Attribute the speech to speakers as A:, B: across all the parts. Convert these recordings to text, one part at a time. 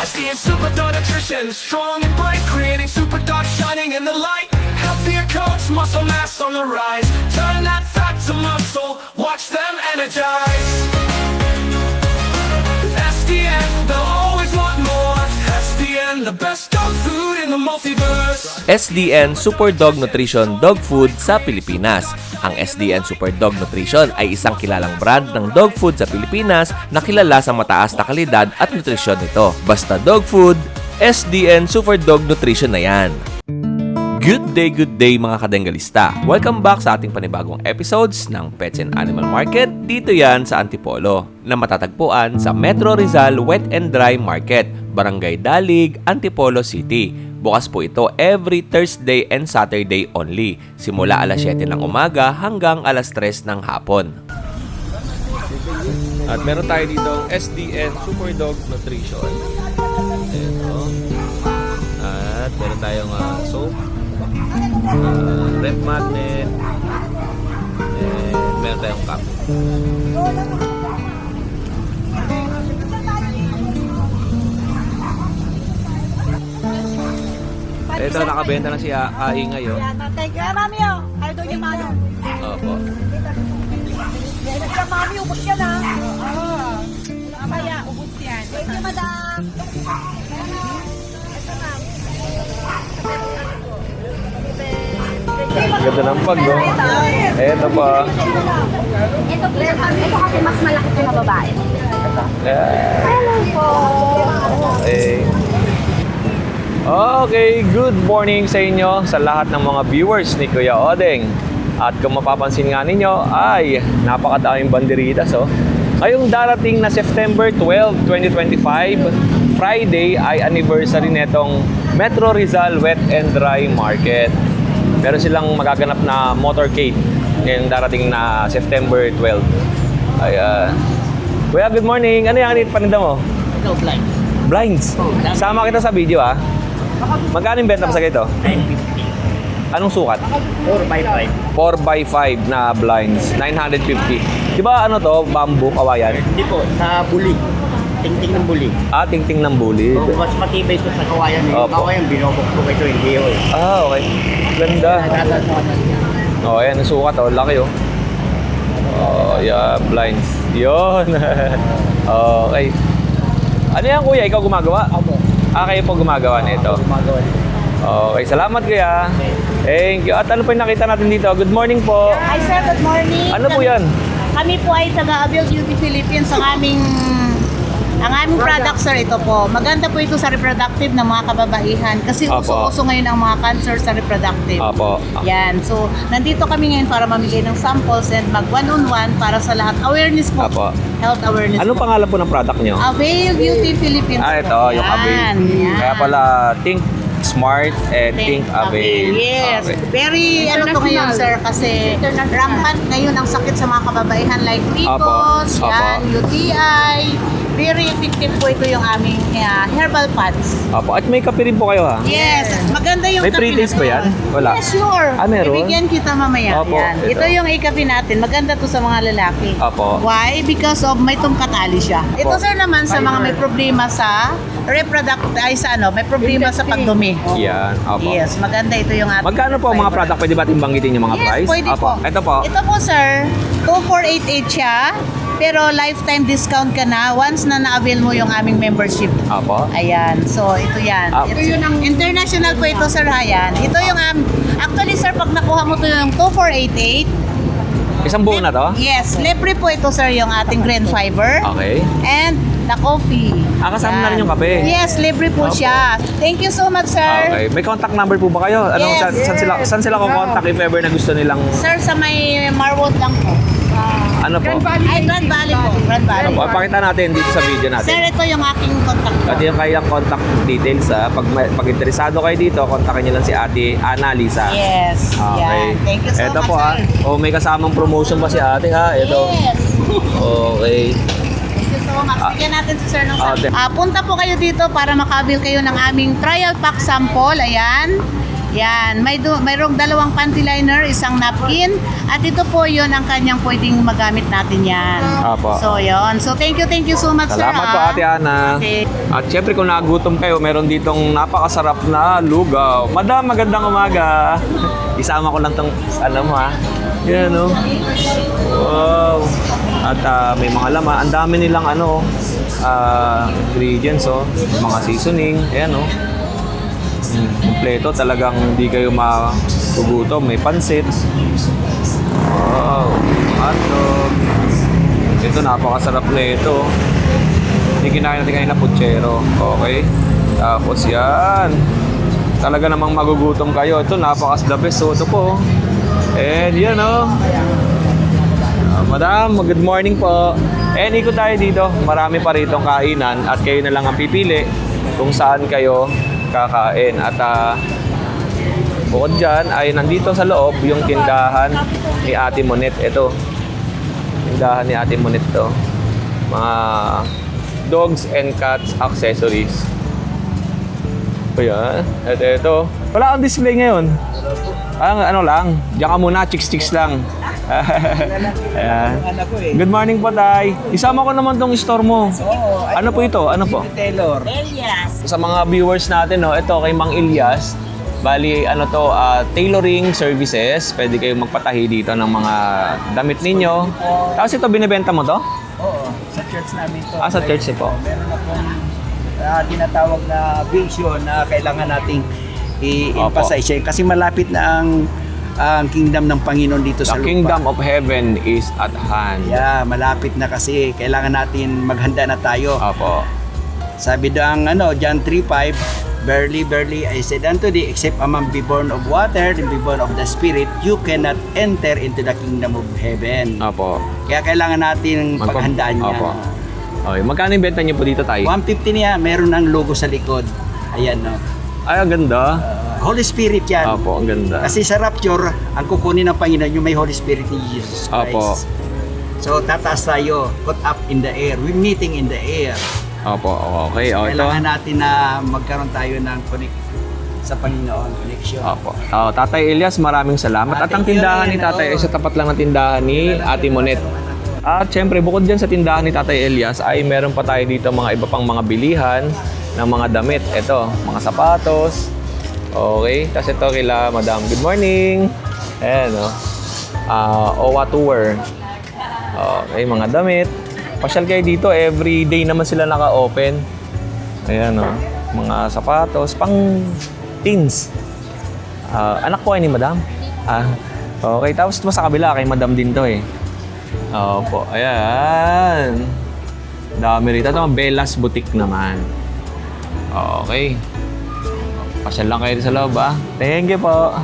A: SDN Super Dog Nutrition, strong and bright, creating super dog shining in the light. Healthier coats, muscle mass on the rise. Turn that fat to muscle, watch them energize. SDN, they'll always want more. SDN, the best dog food in the multiverse.
B: SDN Super Dog Nutrition Dog Food sa Pilipinas. Ang SDN Super Dog Nutrition ay isang kilalang brand ng dog food sa Pilipinas na kilala sa mataas na kalidad at nutrisyon nito. Basta dog food, SDN Super Dog Nutrition na yan. Good day mga kadenggalista. Welcome back sa ating panibagong episodes ng Pets and Animal Market. Dito yan sa Antipolo, na matatagpuan sa Metro Rizal Wet and Dry Market, Barangay Dalig, Antipolo City. Bukas po ito every Thursday and Saturday only, simula alas 7 ng umaga hanggang alas 3 ng hapon. At meron tayo dito SDN Super Dog Nutrition. Ito. At meron tayong soap, rep magnet, and meron tayong cup. Ito, nakabenta na si Ai ngayon.
C: Thank you, mami. Ayaw daw niya mano.
B: Opo.
C: Kaya mami, ubos yan ha. Oo. Mamaya, ubos yan. Thank you, madam.
B: Ganda ng pag, no? Ito pa.
D: Ito kasi mas malaki ko na babae. Hello po.
B: Okay, good morning sa inyo sa lahat ng mga viewers ni Kuya Odeng. At kung mapapansin nga ninyo ay napakadaming banderitas, oh. Ngayong darating na September 12, 2025, Friday ay anniversary netong Metro Rizal Wet and Dry Market. Meron silang magaganap na motorcade ngayong darating na September 12. Ayan. Kuya, good morning. Ano yung paninda mo?
E: Ito, blind.
B: Blinds. Sama kita sa video, ah. Magkano yung benta pa sa ganito?
E: 950.
B: Anong sukat?
E: 4x5.
B: 4x5 na blinds, 950. Di ba ano to, bamboo, kawayan?
E: Hindi po, sa buli. Tingting ng buli.
B: Ah, tingting ng buli.
E: So, mas matibay ito sa kawayan. Yung
B: Opo.
E: kawayan, binobok ko ito, hindi yun.
B: Ah, okay. Ganda. Oh, ayan, ang sukat, oh. Laki, oh. Oh, yeah, blinds. Yun. Okay. Ano yan, kuya? Ikaw gumagawa?
E: Opo.
B: Ah, kayo po gumagawa nito.
E: Gumagawa nito.
B: Okay, salamat kuya. Thank you. At ano po yung nakita natin dito? Good morning po.
D: Hi sir, good morning.
B: Ano po yan?
D: Kami po ay taga-Abiel Beauty Philippines. Ang aming product sir, ito po. Maganda po ito sa reproductive ng mga kababaihan kasi
B: Apo.
D: uso-uso ngayon ang mga cancer sa reproductive.
B: Apo.
D: Yan. So, nandito kami ngayon para mamigay ng samples and mag one-on-one para sa lahat. Awareness po.
B: Apo.
D: Health awareness
B: Anong
D: po.
B: pangalan po ng product nyo?
D: Avail Beauty Philippines.
B: Ah, ito,
D: po.
B: yung
D: Yan,
B: Avail.
D: yan.
B: Kaya pala, Think Smart and Think Avail.
D: Yes.
B: Okay.
D: Very to ngayon sir kasi rampant ngayon ang sakit sa mga kababaihan like PCOS,
B: Apo.
D: yan, UTI. Very effective po ito yung aming herbal pads.
B: Apo. At may kape rin po kayo, ha?
D: Yes, maganda yung
B: May
D: kape
B: pre-taste
D: na
B: ba
D: to.
B: yan? Wala.
D: Yes, sure.
B: Ah, meron?
D: Ibigyan kita mamaya.
B: Opo,
D: Yan.
B: ito.
D: Ito yung ikape natin. Maganda to sa mga lalaki.
B: Apo.
D: Why? Because of may tungkatali siya. Ito sir naman sa mga may problema sa may problema sa pagdumi.
B: Yan. Apo.
D: Yes, maganda ito yung ating.
B: Magkano po ang mga product? Pwede ba banggitin yung mga
D: Yes,
B: price?
D: pwede
B: Apo.
D: po.
B: Ito po.
D: Ito po sir, 2488 siya. Pero lifetime discount ka na once na na-avail mo yung aming membership.
B: Apo.
D: Ayan. So, ito yan.
B: Ito
D: yun ang international po ito, sir, Hayan. Ito yung, actually, sir, pag nakuha mo ito yung 2488,
B: Isang buo na to?
D: yes, libre po ito, sir, yung ating green fiber.
B: Okay.
D: And the coffee.
B: Kasama na rin
D: Yan.
B: yung kape.
D: Yes, libre po
B: Opo.
D: siya. Thank you so much, sir.
B: Okay. May contact number po ba kayo? Ano,
D: Yes.
B: saan sila ko-contact if ever na gusto nilang...
D: Sir, sa may Marwood lang po.
B: Ano po?
D: Ay, Grand Valley po. Grand Valley.
B: Ano po? Pakita natin dito sa video natin.
D: Sir, ito yung aking contact po.
B: At yung kayang contact details, ha? Pag interesado kayo dito, kontakin nyo lang si Ate Ana Lisa.
D: Yes.
B: Okay.
D: Yan. Thank you so
B: Ito
D: much,
B: po, ha?
D: sir.
B: Oh, may kasamang promotion pa si Ate, ha? Ito.
D: Yes.
B: Okay.
D: Thank you so much. Bigyan natin si sir ng
B: Okay.
D: punta po kayo dito para makabil kayo ng aming trial pack sample. Ayan. Yan, mayroong 2 panty liner, isang napkin, at ito po yon ang kanyang pwedeng magamit natin yan.
F: Apo.
D: So, yon. So, thank you so much, sir.
F: Salamat po, Ate Ana.
D: Okay.
F: At syempre kung nagutom kayo, meron ditong napakasarap na lugaw. Madam, magandang umaga. Isama ko lang tong alam mo ha. Yan oh. Wow. At may mga laman. Ang dami nilang ingredients oh. Mga seasoning. Ayan oh. Kompleto. Talagang hindi kayo magugutom. May pansit. Wow. Hotdog. Ito napakasarap na ito. Hindi kinain natin kanina putsero. Okay. Tapos yan. Talaga namang magugutom kayo. Ito napaka-the best. So ito po. And yan o. Madam, good morning po. And ikot tayo dito. Marami pa rito kainan. At kayo na lang ang pipili kung saan kayo kakain. At bukod dyan ay nandito sa loob yung tindahan ni Ate Monet. Ito. Tindahan ni Ate Monet to. Mga dogs and cats accessories. Ayan. Ito. Wala kang display ngayon. Ano lang. Diyan ka muna. Chicks lang. Ayan. Good morning po, Tay. Isama ko naman tong store mo. Ano po ito? Ano po?
E: Taylor.
F: Sa mga viewers natin, no, ito kay Mang Elias. Bali, tailoring services. Pwede kayong magpatahi dito ng mga damit ninyo. Tapos ito, binibenta mo to?
E: Oo, sa church namin to.
F: Sa church po.
E: Meron akong tinatawag na vision na kailangan nating i-emphasize kasi malapit na ang kingdom ng Panginoon dito sa
F: The
E: lupa.
F: kingdom of heaven is at hand.
E: Yeah, malapit na kasi kailangan natin maghanda na tayo.
F: Opo.
E: Sabi doang John 3:5, verily I said unto thee, except a man be born of water and be born of the Spirit, you cannot enter into the kingdom of heaven.
F: Opo.
E: Kaya kailangan natin paghandaan niya.
F: Opo. Okay, magkano yung benta niyo po dito, Tay?
E: 150 niya, meron ng logo sa likod. Ayan, no.
F: Ay, ang ganda.
E: Holy Spirit yan.
F: Opo, ang ganda.
E: Kasi sa rapture, ang kukunin ng Panginoon yung may Holy Spirit ni Jesus Christ.
F: Opo.
E: So, tataas tayo, caught up in the air. We're meeting in the air.
F: Opo, okay. O, ito.
E: Kailangan natin na magkaroon tayo ng connect sa Panginoon, connection.
F: Opo. Tatay Elias, maraming salamat. At ang
E: Thank you
F: tindahan ni
E: rin,
F: Tatay ay sa tapat lang ng tindahan ni Ate Monet. At syempre, bukod dyan sa tindahan ni Tatay Elias, ay meron pa tayo dito mga iba pang mga bilihan ng mga damit. Ito, mga sapatos. Okay. Tapos ito kila Madam. Good morning. Ayan, o. OWA Tour. Okay, mga damit. Pasyal kayo dito. Every day naman sila naka-open. Ayan, o. Mga sapatos. Pang teens. Anak po ay ni Madam. Okay. Tapos ito sa kabila, kay Madam din to eh. Opo. Ayan. Dami rito. Ito, Bella's Boutique naman. Okay. Pasyal lang kayo sa loob, Thank you po.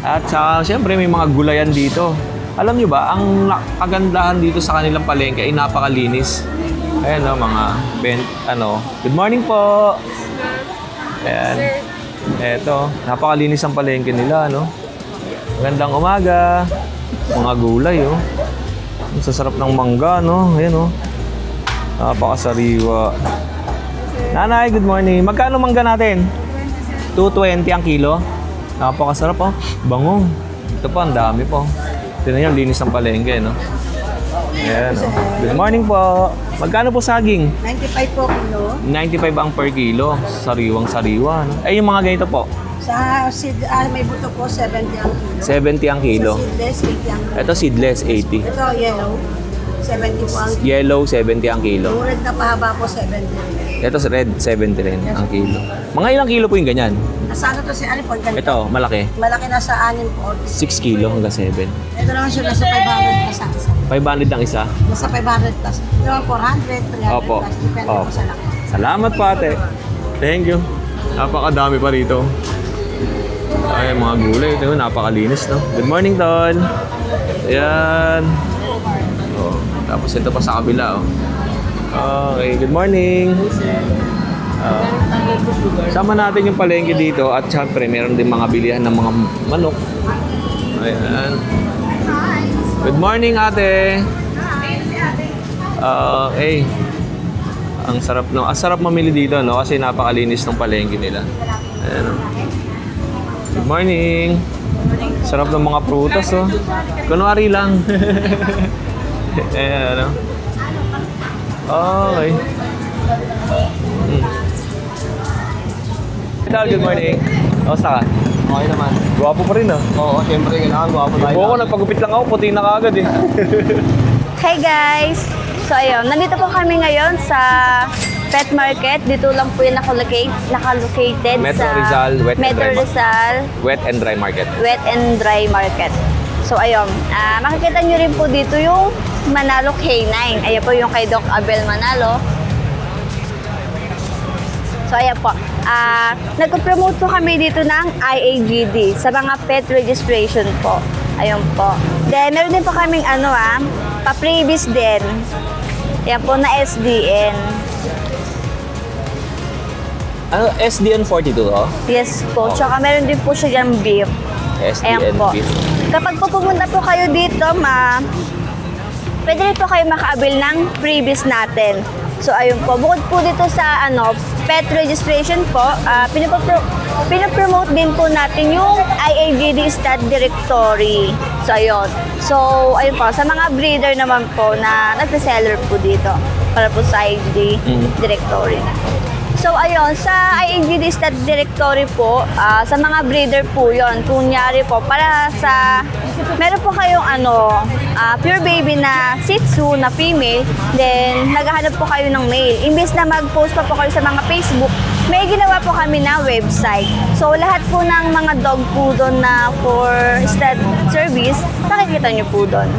F: At siyempre, may mga gulayan dito. Alam nyo ba, ang kagandahan dito sa kanilang palengke ay napakalinis. Ayan, mga good morning po. Ayan. Eto, napakalinis ang palengke nila, Magandang umaga. Mga gulay, Ang sasarap ng mangga, Ayan, Napakasariwa. Nanay, good morning. Magkano mangga natin? 220 ang kilo. Napakasarap, Bango. Ito pa, ang dami po. Tignan niyo, linis ng palengke, Ayan, Good morning po. Magkano po saging?
G: 95 po kilo.
F: 95 ang per kilo. Sariwang-sariwa, yung mga ganito po?
G: Sa may buto po, 70 ang kilo.
F: 70 ang kilo.
G: Sa seedless, 80 ang kilo.
F: Ito seedless, 80.
G: Ito, yellow. 70 po ang kilo.
F: Yellow, 70 ang kilo.
G: Yung red na pahaba po, 70.
F: Ito red, 70 rin ang kilo. Mga ilang kilo po yung ganyan?
G: Nasa ano to si ano po? Ganito.
F: Ito, malaki.
G: Malaki na sa 6 po.
F: 6 kilo hanggang 7.
G: Ito naman siya nasa 500 plus ang isa.
F: 500 ang isa.
G: Nasa 500 plus. Ito naman 400, 300
F: Opo.
G: plus. Depende po sa laki.
F: Salamat po, ate. Thank you. Napakadami pa rito. Ay, mga gulay. Ito, napakalinis, Good morning, Tol. Ayan. Tapos ito pa sa kabila, Okay, good morning. Sama natin yung palengke dito at syempre meron din mga bilihan ng mga manok. Ayan. Good morning, ate. Okay. Ang sarap sarap mamili dito, kasi napakalinis ng palengke nila. Ayan. Good Morning. Sarap ng mga prutas, oh. Kunwari lang. Ano? Okay. Good morning. Kamusta ka?
H: Okay naman.
F: Gwapo pa rin, ah.
H: Oo, siyempre kailangan gwapo tayo.
F: Buko, nagpagupit lang ako. Puti na kaagad, eh.
I: Hey guys! So ayun, nandito po kami ngayon sa pet market. Dito lang po yung naka-located
F: Metro
I: sa
F: Rizal, Wet and
I: Metro
F: Dry
I: Rizal
F: Wet and dry market.
I: Wet and Dry Market. So ayun, makikita nyo rin po dito yung Manalo K9. Ayan po yung kay Doc Abel Manalo. So ayan po, nag-promote po kami dito ng IAGD sa mga pet registration po. Ayun po. Then meron din po kaming pa-previous din. Ayan po na SDN.
F: Ano, SDN 42, oh?
I: Yes po. Tsaka meron din po siya dyan beef. Ayan
F: SDN
I: po.
F: beef.
I: Kapag po pumunta po kayo dito, pwede rin po kayo makaabil ng freebies natin. So ayun po, bukod po dito sa pet registration po, pinapromote din po natin yung IAGD Stud Directory. So ayun. So ayun po, sa mga breeder naman po na nagpe-seller po dito para po sa IAGD Directory. So ayun, sa IAGD Stud Directory po, sa mga breeder po yon. Kunyari po, para sa, meron po kayong pure baby na Shih Tzu na female, then naghahanap po kayo ng male. Imbes na mag-post pa po kayo sa mga Facebook, may ginawa po kami na website. So lahat po ng mga dog po doon na for stud service, nakikita nyo po doon.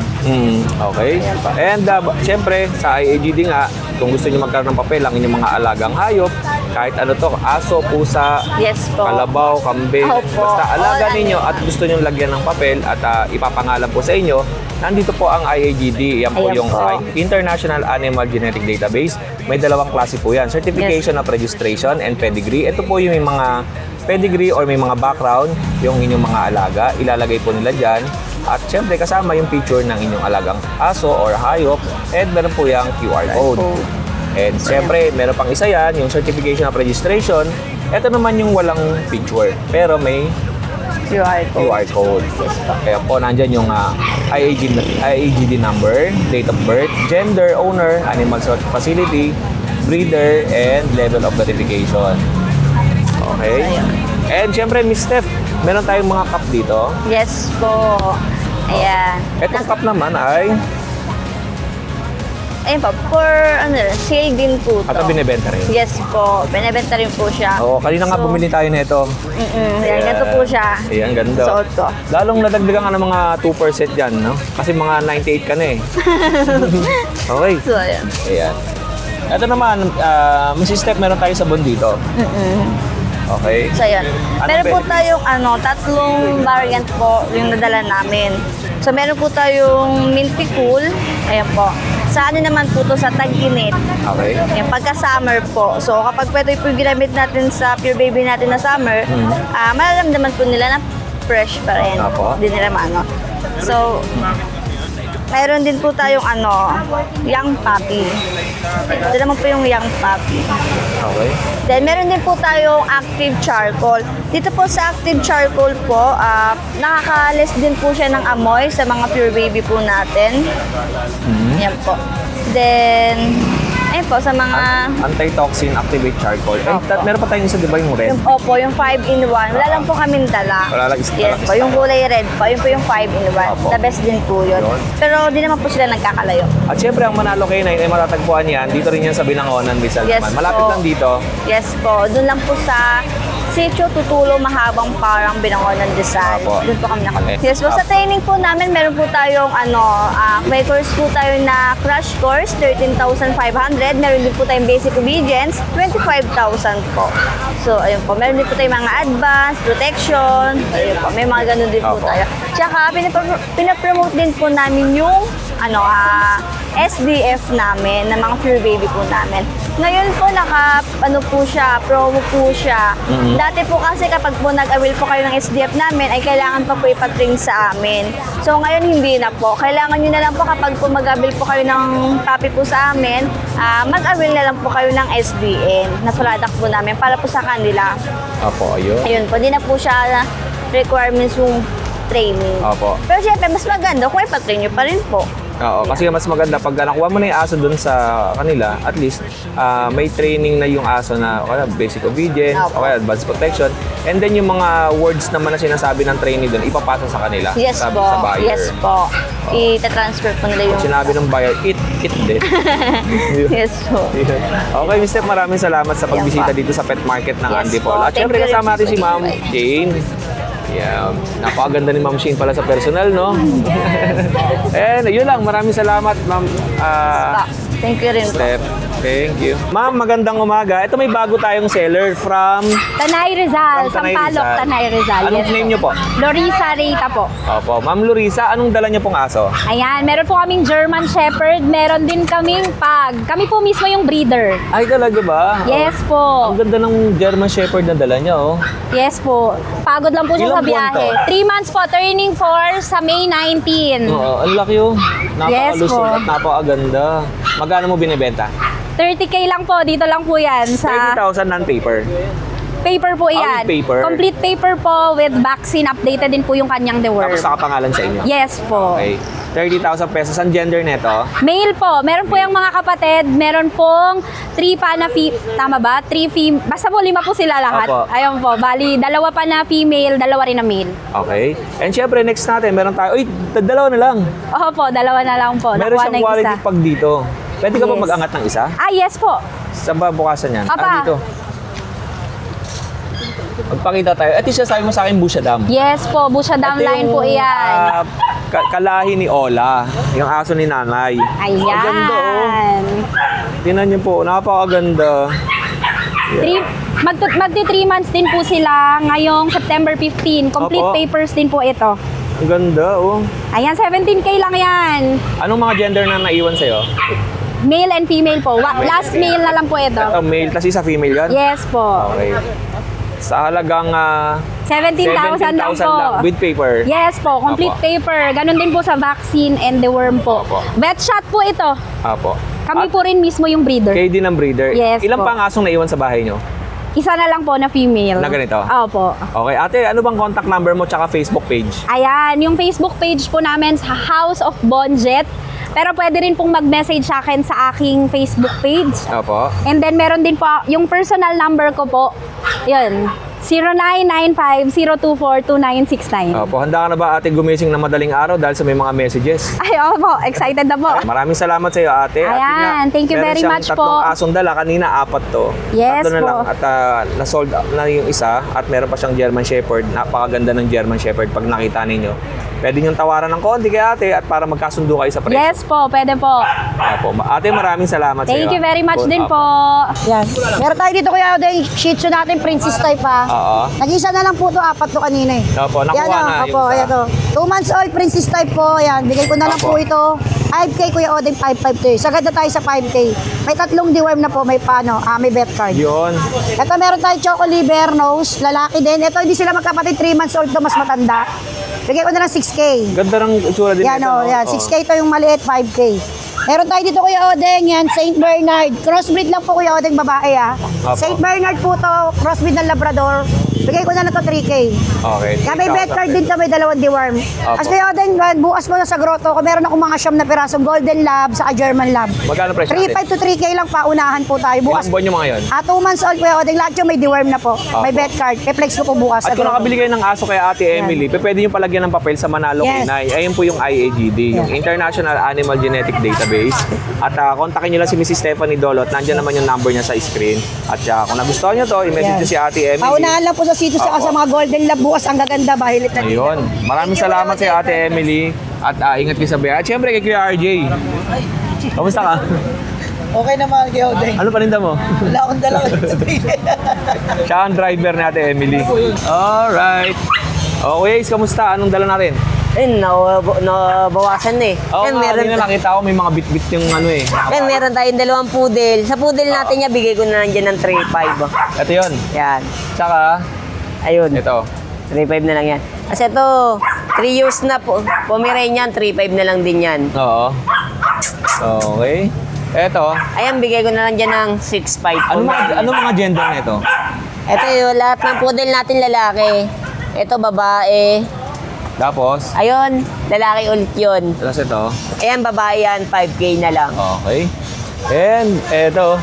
F: Okay. And syempre, sa IAGD nga, kung gusto niyo magkaroon ng papel ang inyong mga alagang hayop, kahit ano to, aso, pusa,
I: Yes po.
F: kalabaw, kambing,
I: Opo.
F: basta alaga
I: All
F: ninyo at gusto niyo lagyan ng papel at ipapangalan po sa inyo, nandito po ang IAGD. Yan po
I: Ayan
F: yung
I: po.
F: International Animal Genetic Database. May dalawang klase po yan. Certification of Registration and Pedigree. Ito po yung mga pedigree or may mga background, yung inyong mga alaga. Ilalagay po nila dyan. At syempre kasama yung picture ng inyong alagang aso or hayop. And meron po yung QR code. And syempre, meron pang isa yan, yung Certification of Registration. Ito naman yung walang picture, pero may QR code. Kaya po, nandyan yung IAGD number, date of birth, gender, owner, animal facility, breeder, and level of verification. Okay? And syempre, Miss Steph, meron tayong mga cup dito.
I: Yes po. Ayan.
F: Itong cup naman ay,
I: Ayun po, for sale din po to.
F: ito binibenta rin.
I: Yes po, binibenta rin po siya.
F: Oo, kanina nga bumili tayo nito.
I: Ayan, ganito po siya.
F: Ayan, ganda.
I: Suot ko.
F: Lalong nadagdagan ka ng mga 2% dyan, no? Kasi mga 98 ka na eh. Okay.
I: So, ayan.
F: Ayan. Ito naman, Mrs. Steph, meron tayo sabon dito. Okay.
I: So, ayan.
F: Anong
I: Meron po
F: benefits?
I: tayong tatlong variant po yung nadala namin. So, meron po tayong Minty Cool. Ayan po. Sa naman po to sa tag-init.
F: Okay.
I: Ayan, pagka-summer po. So, kapag pwede po yung ginamit natin sa pure baby natin na summer, mararamdaman po nila na fresh pa rin.
F: Apo.
I: Hindi nila maano. So, mayroon din po tayong young puppy. Ito naman po yung young puppy.
F: Okay.
I: Then, meron din po tayong active charcoal. Dito po sa active charcoal po, nakaka-less din po siya ng amoy sa mga pure baby po natin. Yan po. Then, ayun po, sa mga...
F: Anti-toxin, activate charcoal. And meron pa tayong isa, di ba, yung red?
I: Opo, yung 5-in-1. Wala lang po kaming dala.
F: Wala lang, isa
I: Yes
F: lang.
I: po, yung kulay red po. Yun po yung 5-in-1.
F: Opo.
I: The best din po yun.
F: Yun.
I: Pero di naman po sila nagkakalayo.
F: At syempre, ang Manalo K9 ay matatagpuan yan. Dito rin yan sa Binangonan, Rizal
I: Yes
F: naman. Malapit
I: po.
F: lang dito.
I: Yes po, doon lang po sa Sitio Tutulo, Mahabang Parang, Binangonan, Rizal.
F: Opo.
I: Doon po kami nakalayo.
F: Okay.
I: Yes po, sa training po namin, meron po tayong may course po tayo na crash course, 13,500. Meron din po tayong basic obedience, 25,000 po. So, ayun po, meron din po tayong mga advanced, protection, ayun po, may mga ganun din po
F: Opo.
I: tayo. Tsaka, pinapromote din po namin yung SDF namin, na mga pure baby po namin. Ngayon po, promo po siya. Dati po kasi kapag po nag-avail po kayo ng SDF namin, ay kailangan pa po ipatrain sa amin. So ngayon hindi na po. Kailangan nyo na lang po kapag po mag-avail po kayo ng puppy po sa amin, mag-avail na lang po kayo ng SDN na product po namin para po sa kanila.
F: Apo, ayun.
I: Ayun po, di na po siya requirements yung training.
F: Opo.
I: Pero syempre, mas maganda kung ipatrain nyo pa rin po.
F: Oo, kasi mas maganda pag nakuha mo na yung aso dun sa kanila, at least may training na yung aso na basic obedience,
I: Opo.
F: okay, advanced protection, and then yung mga words naman na sinasabi ng trainee dun, ipapasa sa kanila,
I: Yes
F: sa,
I: po.
F: sa buyer.
I: Yes po. Ita-transfer po nila yung...
F: Pag sinabi ng buyer, eat din.
I: Yes po.
F: Okay, Mr. Maraming salamat sa pagbisita dito sa pet market ng
I: Yes
F: Andy
I: po.
F: Paul. At
I: Thank
F: syempre
I: you rin
F: kasama natin
I: po
F: si
I: sa
F: Ma'am
I: invite.
F: Jane. Yeah, napakaganda ni Ma'am Shane pala sa personal, no? And yun lang, maraming salamat, Ma'am
I: Thank you rin po.
F: Steph. Thank you. Ma'am, magandang umaga. Ito may bago tayong seller from
C: Tanay Rizal,
F: From Tanay
C: Sampaloc,
F: Rizal.
C: Tanay Rizal.
F: Anong
C: Yes
F: name
C: po.
F: niyo po?
C: Lorisa Rita po.
F: Opo. Ma'am Lorisa, anong dala niyo pong aso?
C: Ayan, meron po kaming German Shepherd, meron din kaming Pug. Kami po mismo yung breeder.
F: Ay, talaga ba?
C: Yes
F: Ang
C: po.
F: ganda ng German Shepherd na dala niya, oh.
C: Yes po. Pagod lang po siya
F: Ilang
C: sa
F: buwan
C: biyahe.
F: to?
C: 3 months po, turning 4 sa May 19.
F: Oo, ang laki, oh.
C: Yes
F: Napakalusog
C: po.
F: at napakaganda. Magkano mo binibenta?
C: 30K lang po, dito lang po yan sa
F: 30,000 non-paper.
C: paper po
F: with
C: yan.
F: paper?
C: Complete paper po with vaccine, updated din po yung kanyang deworm.
F: Tapos nakapangalan sa inyo?
C: Yes po.
F: Okay. 30,000 pesos. Ang gender neto?
C: Male po. Meron po yung mga kapatid. Meron pong 3 pa na tama ba? 3 female. Basta po 5 po sila lahat.
F: Opo.
C: Ayun po. Bali, 2 pa na female, 2 rin na male.
F: Okay. And syempre, next natin, meron tayo, uy, dalawa na lang.
C: Opo, 2 na lang po.
F: Meron
C: Nakuha
F: siyang
C: na yung
F: quality
C: isa.
F: pag dito. Pwede ka ba
C: Yes.
F: mag-angat ng isa?
C: Ah, yes po.
F: Sa bukasan yan?
C: Apa.
F: Dito. Magpakita tayo. Ito siya sabi mo sa akin, Busha Dam.
C: Yes po. Busha Dam
F: Ito
C: line
F: yung,
C: po yan.
F: kalahi ni Ola. Yung aso ni nanay.
C: Ayan.
F: Ang ganda, oh. Tingnan niyo po, napakaganda.
C: Magti 3 months din po sila ngayong September 15. Complete
F: Opo.
C: papers din po ito.
F: Ang ganda, oh.
C: Ayan, 17K lang yan.
F: Anong mga gender na naiwan sa'yo?
C: Male and female po. Last male na lang po ito.
F: Ito, male, kasi sa female yan?
C: Yes po.
F: Okay. Sa halagang
C: 17,000 lang po.
F: lang with paper.
C: Yes po, complete
F: Apo.
C: paper. Ganon din po sa vaccine and deworm po.
F: Apo.
C: Vet shot po ito.
F: Apo.
C: Kami
F: At
C: po rin mismo yung breeder.
F: kayo din ang breeder.
C: Yes
F: Ilang
C: po.
F: pang asong naiwan sa bahay nyo?
C: Isa na lang po na female.
F: Na ganito?
C: Opo.
F: Okay, ate, ano bang contact number mo tsaka Facebook page?
C: Ayan, yung Facebook page po namin sa House of Bonjet. Pero pwede rin pong mag-message sa akin sa aking Facebook page.
F: Opo.
C: And then meron din po yung personal number ko po. Yun. 0995-024-2969.
F: Opo, handa ka na ba ate gumising na madaling araw dahil sa may mga messages?
C: Ay, opo. Excited na po.
F: Maraming salamat sa iyo, ate. At yun
C: Ayan,
F: nga,
C: thank you
F: meron
C: very
F: siyang
C: much
F: tatlong
C: po.
F: asong dala. Kanina, 4 to.
C: Yes
F: Tatlo na
C: po.
F: lang. At na-sold na yung isa. At meron pa siyang German Shepherd. Napakaganda ng German Shepherd pag nakita ninyo. Pwede niyong tawaran ng konti kay ate at para magkasundo kayo sa presyo.
C: Yes po, pwede po.
F: Opo. Ate, maraming salamat sa iyo.
C: Thank you very much din po.
G: Yan. Meron tayo dito kuya Oday, Shih Tzu natin, princess type ha.
F: Oo.
G: Nag-isa na lang po to, 4 to kanina eh.
F: Opo, nakuha
G: Yan,
F: na
G: oh,
F: yung
G: opo,
F: isa.
G: ayan to. 2 months old, princess type po. Yan, bigay ko na lang
F: Opo.
G: po ito. 5K kuya Oday, 5.5 to eh. Sagad na tayo sa 5K. May 3 deworm na po, may may vet card.
F: Yun.
G: Ito meron tayo choco liver nose, lalaki din. Ito hindi sila magkapatid, 3 months old to, mas matanda. Bigay ko na lang 6K.
F: Ganda ng itsura din
G: Yan
F: nito,
G: o,
F: no?
G: yan. 6K to yung maliit, 5K. Meron tayo dito Kuya Odeng, yan, St. Bernard. Crossbreed lang po Kuya Odeng, babae ah.
F: Apo.
G: St. Bernard po to, crossbreed ng Labrador. Bigay ko na lang to 3K.
F: Okay.
G: Kaya may vet card din to, may 2 deworm.
F: Apo.
G: As Kuya Odeng, bukas mo na sa grotto ko, meron akong mga siyam na pirasong Golden Lab, saka German Lab.
F: Magkano presyo natin?
G: 3.5 to 3K lang pa, unahan po tayo.
F: Ilang
G: Bukas,
F: buwan yung mga yun?
G: 2 months old Kuya Odeng, lahat yung may deworm na po. May
F: Apo.
G: vet card, i-flex ko po bukas
F: At
G: sa
F: kung
G: grotto.
F: nakabili kayo ng aso kay Ate Emily, pwede nyo palagyan ng papel sa Manalo
G: Yes.
F: K9. Ayun po yung IAGD, yung International Animal Genetic Database. At kontakin nyo lang si Mrs. Stephanie Dolot. Nandiyan naman yung number niya sa screen. At kung nagustuhan nyo to, i-message
G: Yes.
F: nyo si Ate Emily.
G: Paunahan lang po sa sito sa
F: Apo.
G: mga Golden Lab bukas, ang gaganda, bahilit na dito.
F: Ayun. Maraming
G: Thank you,
F: salamat
G: Kuya
F: sa Ate Emily. At ingat kayo sa biyahe. At syempre kay Kuya RJ. Kamusta ka?
E: Okay naman, Kuya Odeng.
F: Ano paninda mo?
E: Wala akong dala.
F: Siya ang driver ni Ate Emily. Alright. O, Kuya Ace, kamusta? Anong dala natin?
J: Ayun, nabawasan na eh.
F: Oo,
J: Yan,
F: nga,
J: meron,
F: kanina nakita ko may mga bit-bit yung ano eh.
J: yan, meron tayong 2 poodle. Sa poodle natin niya, bigay ko na lang dyan ng 3.5.
F: Ito yun.
J: Yan.
F: Tsaka,
J: Ayun,
F: ito.
J: 3.5 na lang yan. Kasi ito, 3 years na po. Pomeranian, 3.5 na lang din yan.
F: Oo. Okay. Ito.
J: Ayan, bigay ko na lang dyan ng 6.5.
F: Ano mga gender na ito?
J: Ito yung lahat ng poodle natin lalaki. Ito, babae.
F: Tapos,
J: Ayun, lalaki ulit yun.
F: tapos ito.
J: Ayan, babae yan, 5K na lang.
F: Okay. And eto,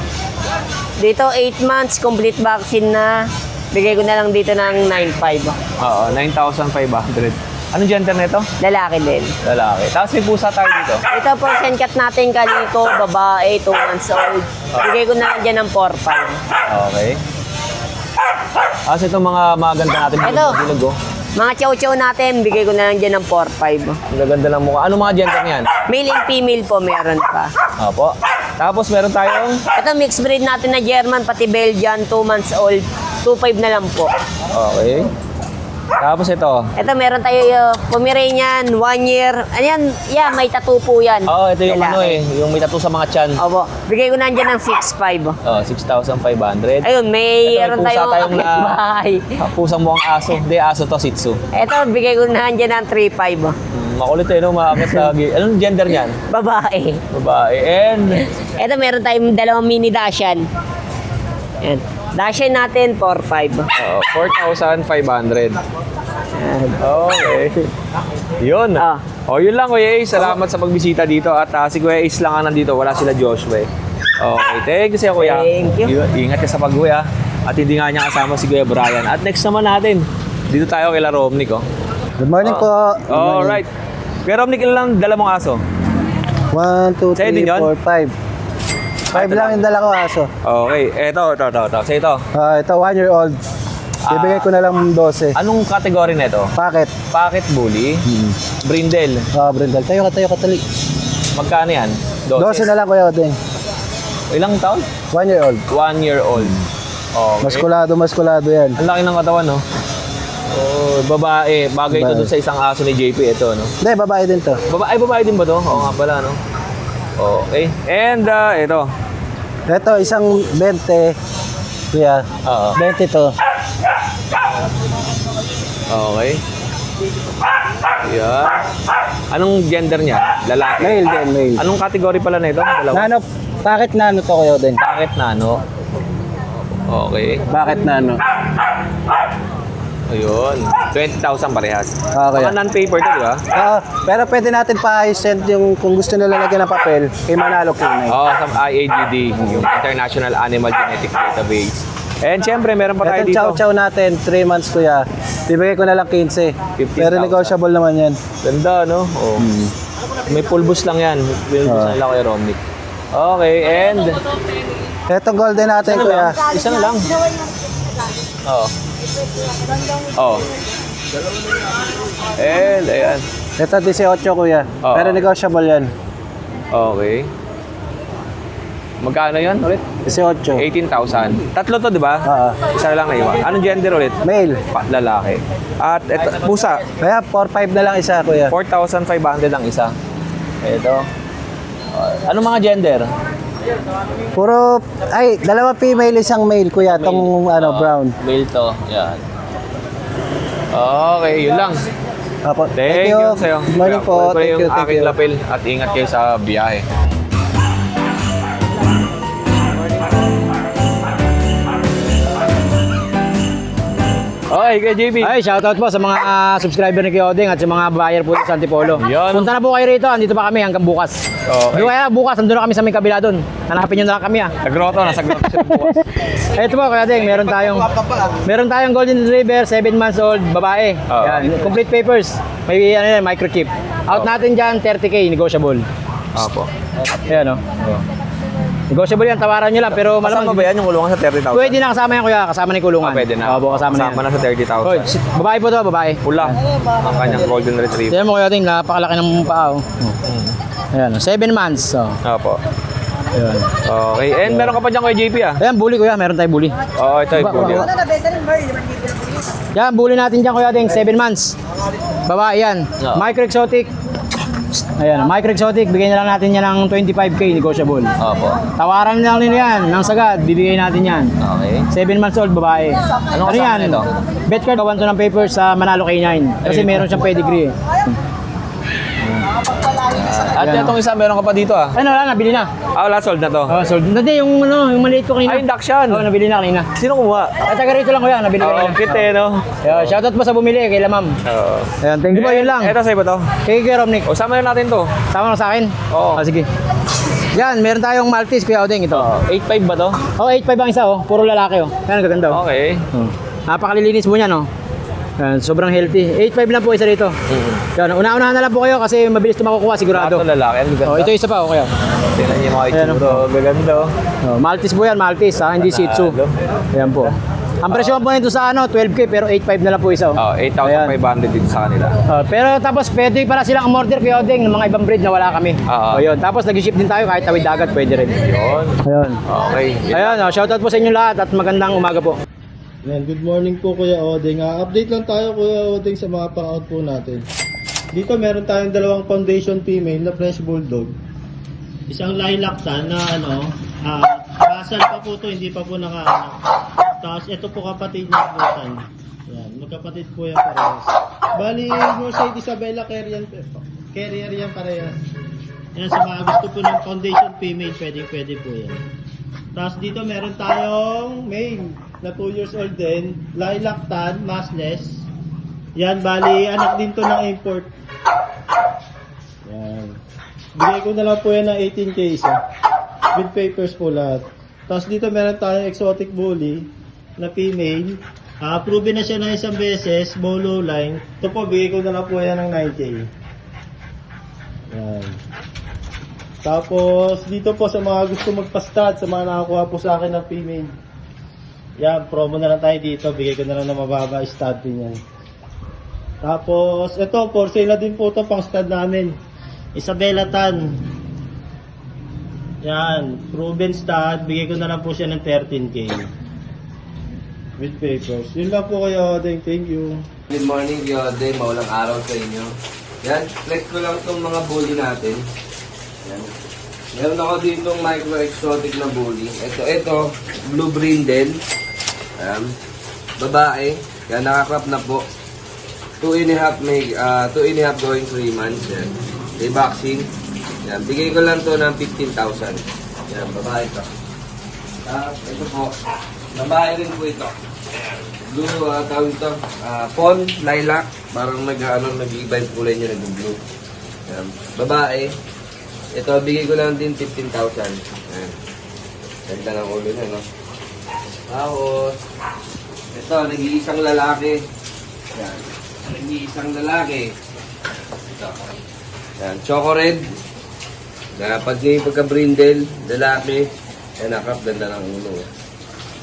J: Dito, 8 months, complete vaccine na. Bigay ko na lang dito ng 9,500.
F: oo, 9,500. Anong gender nito?
J: Lalaki din.
F: Lalaki. Tapos may pusa tayo dito.
J: Ito, portion cut natin kaliko, babae, 2 months old. Bigay ko na lang dyan ng 4,500.
F: Okay. Tapos itong mga maganda natin
J: Ito.
F: bilog, oh.
J: Mga chow-chow natin, bigay ko na lang dyan ng 4,500.
F: Ang gaganda ng mukha. Anong mga gender niyan?
J: Male and female po, meron pa.
F: Opo. Tapos meron tayong
J: Ito, mixed breed natin na German, pati Belgian, 2 months old. 2,500 na lang po.
F: okay. Tapos ito.
J: Ito, meron tayo Pomeranian, 1 year. Ano yan? Yeah, may tattoo po yan.
F: Oo, ito yung ano
J: Lalaki.
F: yung may tattoo sa mga chan.
J: Opo. Bigay ko na dyan ng 6,500.
F: Oh, 6,500.
J: Ayun, mayroon
F: pusa
J: tayong
F: tayong
J: bahay.
F: Pusang mukhang aso. Hindi, aso to, Shih Tzu.
J: Ito, bigay ko na dyan ng 3,500.
F: Makulit eh, no? Maakit lagi. Anong gender niyan?
J: Babae.
F: Babae. And
J: Ito, meron tayong dalawang mini Dashan. Yan. Dashan natin, 4,500.
F: 4,500. Okay. Yun.
J: Ah.
F: O, yun lang, Kuya Ace. Salamat sa pagbisita dito. At si Kuya Ace lang ang nandito. Wala sila Joshua eh. Okay, thank you sa'yo, Kuya.
J: Thank you.
F: Ingat ka sa pag-uwi, ah. At hindi nga niya kasama si Kuya Brian. At next naman natin, dito tayo kay La Romnick, oh.
K: Good morning po.
F: Alright. Kuya Romnick, ilan lang dala mong aso?
K: 1, 2,
F: Sa'yo din
K: 3,
F: yun?
K: 4, 5. 5 lang yung dala ko aso.
F: Okay, ito. Sa ito.
K: Ito, 1 year old. Bibigay ko na lang 12.
F: Anong kategory nito?
K: Packet.
F: Pocket bully, brindle.
K: Brindle. Tayo ka tali.
F: Magkano yan?
K: 12 na lang kuya Odeng.
F: Ilang taon?
K: 1 year old.
F: 1 year old. Okay.
K: Maskulado yan.
F: Ang laki ng katawan, no? Oh, babae. Bagay ito
K: Babae.
F: dun sa isang aso ni JP. Ito, no?
K: Hindi, babae din to.
F: Babae din ba to? Oo nga pala, no? Okay. And, ito.
K: Ito, isang 20. Kuya.
F: Oo.
K: 20 to.
F: Okay. Yeah. Anong gender niya? Lalaki?
K: Male din, male.
F: Anong category pala na ito? Dalawa?
K: Nano, bakit nano to kuya Odeng?
F: Bakit nano? Okay.
K: Bakit nano?
F: Ayun. 20,000 parehas.
K: Okay.
F: Mga non-paper to, di ba?
K: Pero pwede natin pa-send yung kung gusto nila lagyan ng papel kay Manalo K9.
F: Oo, sa IAGD, yung International Animal Genetic Database. And syempre, meron pa tayo
K: Itong
F: dito.
K: chow-chow natin, 3 months kuya. Bibigay ko na lang 15.
F: 15,000.
K: Pero negotiable naman yan.
F: Ganda, no? Oh. May pulbos lang yan. Pulbos lang lang kay Romnick. Okay, and...
K: Itong golden natin
F: Isa na
K: kuya.
F: lang. Isa na lang. Oo. Oh. And, ayan.
K: Ito 18 kuya.
F: Oo.
K: Pero negotiable yan.
F: Okay. Magkano yan ulit?
K: 18.
F: 18,000. Tatlo to, di ba?
K: Oo.
F: Isa na lang na iwan. Anong gender ulit?
K: Male.
F: Lalaki. At eto, pusa.
K: Kaya 4-5 na lang isa kuya.
F: 4,500 ang isa. Ito. Anong mga gender?
K: Puro, dalawa female, isang male kuya. Itong brown.
F: Male to. Yan. Okay, yun lang.
K: Apo.
F: Thank you sa'yo.
K: Good morning po.
F: Kunin ko
K: Thank
F: yung
K: you. Thank
F: aking
K: you.
F: lapel at ingat kayo sa biyahe. Okay, kay JB.
L: Ay, shoutout po sa mga subscriber ni Kuya Odeng at sa mga buyer po sa Antipolo.
F: Yan.
L: Punta na po kayo rito, andito pa kami hanggang bukas.
F: Okay.
L: Di kaya bukas, andun na kami sa may kabila doon. Hanapin nyo na lang kami
F: Nasa grotto siya bukas.
L: Ito po, Kuya Odeng, meron tayong Golden Retriever, 7 months old, babae.
F: Oo.
L: Yan, complete papers. May microchip. Out natin dyan, 30K, negotiable.
F: Opo.
L: Ayan o. Negotiable yan, tawaran nyo lang, pero
F: Kasama
L: malamang...
F: ba yan yung kulungan sa 30,000?
L: Pwede na kasama yan, Kuya, kasama ni kulungan.
F: Pwede na.
L: Opo, kasama na yan.
F: Kasama na sa 30,000.
L: Hoy, babae po to, babae.
F: Pula. Ang kanyang golden retriever.
L: Tignan mo Kuya Odeng, napakalaki ng paa. Ayan, 7 months.
F: Opo.
L: Ayan.
F: Okay. And meron ka pa dyan kay JP ah?
L: Ayan, bully Kuya, meron tayong bully.
F: Oo, ito yung bully.
L: Yan, bully natin dyan Kuya Odeng, 7 months. Babae yan.
F: Oo.
L: Micro exotic. Ayan, micro exotic, bigyan na lang natin yan ng 25K negotiable.
F: Opo.
L: Tawaran na lang nila yan, ng sagad, bibigay natin yan.
F: Okay.
L: 7 months old, babae.
F: Anong kasama nito?
L: Bet card, gawan to ng papers sa Manalo K9. Kasi meron siyang pedigree.
F: At itong isa, meron ka pa dito ah.
L: Ano, wala, nabili na.
F: Ah, wala, sold na to.
L: Oh, sold. Hindi, yung maliit ko kanina.
F: Ay, induction.
L: Oo, nabili na kanina.
F: Sino kumuha?
L: At taga rito lang kuya, nabili ko
F: Oo,
L: kanina.
F: kit eh, no?
L: Yeah, shoutout po sa bumili kay Ma'am.
F: Oo.
L: Ayan, thank you po, yun lang.
F: Ito, sa'yo ba to?
L: Kay Romnick.
F: O, sama na natin to.
L: Tama na sa akin?
F: Oo.
L: Sige. Yan, meron tayong Maltese, Kuya Odeng, ito.
F: 8.5 ba to?
L: Oh, 8.5 ang isa, oh. Puro lalaki, oh. Yan, gaganda, oh.
F: Okay.
L: Napakalilinis po niya, no? Yan, sobrang healthy. 8.5 lang po isa dito. Yan, una-unahan na lang po kayo kasi mabilis na makukuha sigurado.
F: Ito lalaki. Ang ganda.
L: Oh, ito isa pa, okay.
F: Tingnan niyo yung mga
L: Ayan,
F: itsura. Gaganda.
L: Oh, Maltese po yan, Maltese, ha? Hindi Shih Tzu. Ayan po. Ang presyo po nito sa 12K pero 8.5 na lang po isa.
F: Oh, 8,500 dito sa kanila.
L: Pero tapos pwede pala silang umorder kay Odeng ng mga ibang breed na wala kami.
F: Oo.
L: Yun. Tapos nag-ship din tayo kahit tawid dagat pwede rin.
F: Yun.
L: Ayun.
F: Okay.
L: Ayun, shoutout po sa inyo lahat at magandang umaga po.
M: Yan, good morning po Kuya Odeng. Update lang tayo Kuya Odeng sa mga pang-out po natin. Dito meron tayong dalawang foundation female na French Bulldog. Isang lilac tan na kasal pa po to, hindi pa po nakaanak. Tapos ito po kapatid niya po tan. Yan, magkapatid po yan parehas. Bali, Northside Isabella carrier yan parehas. Yan, sa mga gusto po ng foundation female, pwede po yan. Tapos dito meron tayong male na 2 years old din, lilac tan, massless. Yan, bali, anak din to ng import. Yan. Bigay ko na lang po yan ng 18K isa. With papers po lahat. Tapos dito meron tayong exotic bully na female. Proven na siya na isang beses, bolo line. Ito po, bigay ko na lang po yan ng 9K. Yan. Tapos, dito po sa mga gusto magpa-stud, sa mga nakakuha po sa akin ng female. Yan, promo na lang tayo dito. Bigay ko na lang na mababa, stud din yan. Tapos, ito, for sale na din po ito pang stud namin. Isabella Tan. Yan, proven stud. Bigay ko na lang po siya ng 13K. With papers. Yun lang po kayo, Odeng. Thank you.
B: Good morning, Yode. Maulang araw sa inyo. Yan, flex ko lang itong mga bully natin. Yan. Meron ako dito micro exotic na bully. Ito, blue brindle. Babae. Yan, nakakrap na po. 2.5 going 3 months. Yan. May vaccine. Yan, bigay ko lang to ng 15,000. Yan, babae ito. Ito po. Babae rin po ito. Blue, tawag ito. Fawn, lilac. Parang nag-iiba yung kulay niya, nag-blue. Yan. Babae. Ito, bigay ko lang din 15,000. Yan. Ganda ng ulo niya, no? Tapos, ito, nag-iisang lalaki. Yan. Nag-iisang lalaki. Ito. Yan, choco red. Pagka-brindle, lalaki. Yan, nakap, ganda ng ulo.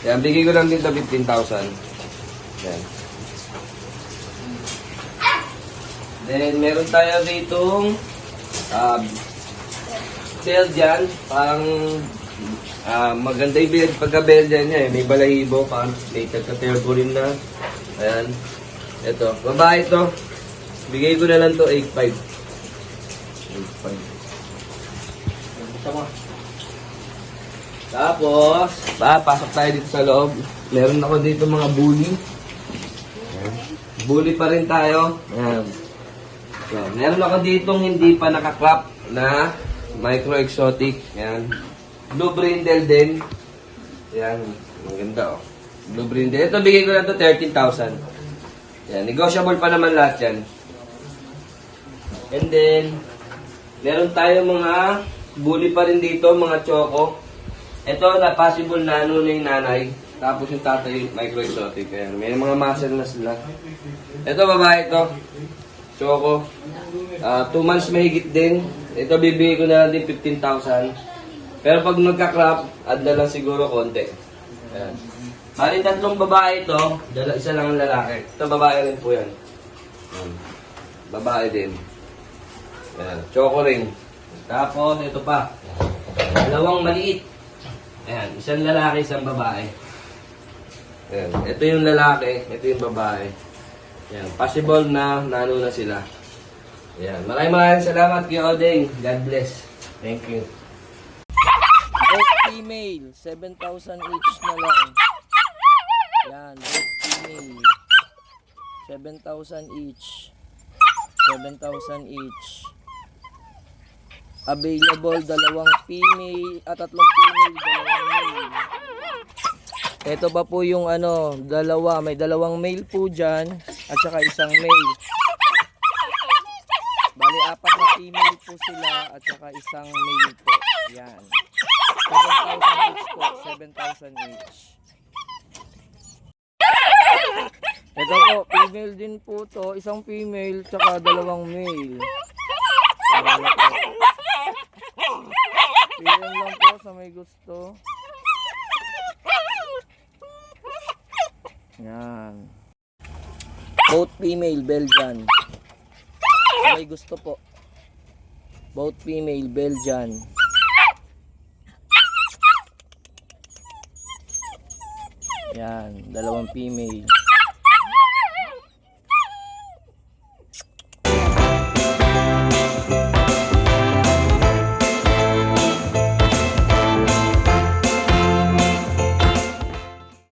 B: Yan, bigay ko lang dito 15,000. Yan. Then, meron tayo ditong Belgian. Parang maganda yung pagka-Belgian niya eh. May balahibo, parang may tagka-turburin na. Ayan. Ito, babae ito. Bigay ko na lang to 8.5. 8.5. Tapos, pasok tayo dito sa loob. Meron ako dito mga bully. Ayan. Bully pa rin tayo. Ayan. So, meron ako ditong hindi pa nakaklap na micro exotic. Ayan. Blue brindle din. Ayan. Maganda oh. Blue brindle. Ito bigay ko na to 13,000. Ayan. Negotiable pa naman lahat yan. And then, meron tayo mga bully pa rin dito, mga choco. Ito na possible na ano na yung nanay. Tapos yung tatay, micro exotic. Ayan. May mga muscle na sila. Ito babae ito. Choco. 2 months mahigit din. Ito bibigay ko na din 15,000. Pero pag magka-crop, add na lang siguro konti. Ayan. Bali 3 babae ito. Isa lang ang lalaki. Ito babae rin po yan. Ayan. Babae din. Ayan. Choco ring. Tapos ito pa. 2 maliit. Ayan. Isang lalaki, isang babae. Ayan. Ito yung lalaki. Ito yung babae. Ayan. Possible na nano na sila. Ayan. Maraming salamat kay Odeng. God bless. Thank you.
N: Both female, 7,000 each na lang. Yan, both female. 7,000 each. 7,000 each. Available, 2 female, 3 female, 2 male. Ito pa po yung ano, may 2 male po dyan, at saka 1 male. Bali, 4 na female po sila, at saka 1 male po. Yan. 7,000 each po, 7,000 each. Ito po, female din po to, 1 female, tsaka 2 male. Ayan na po. PM lang po sa may gusto. Yan. Both female, Belgian. Sa may gusto po. Both female, Belgian. Yan, 2 female.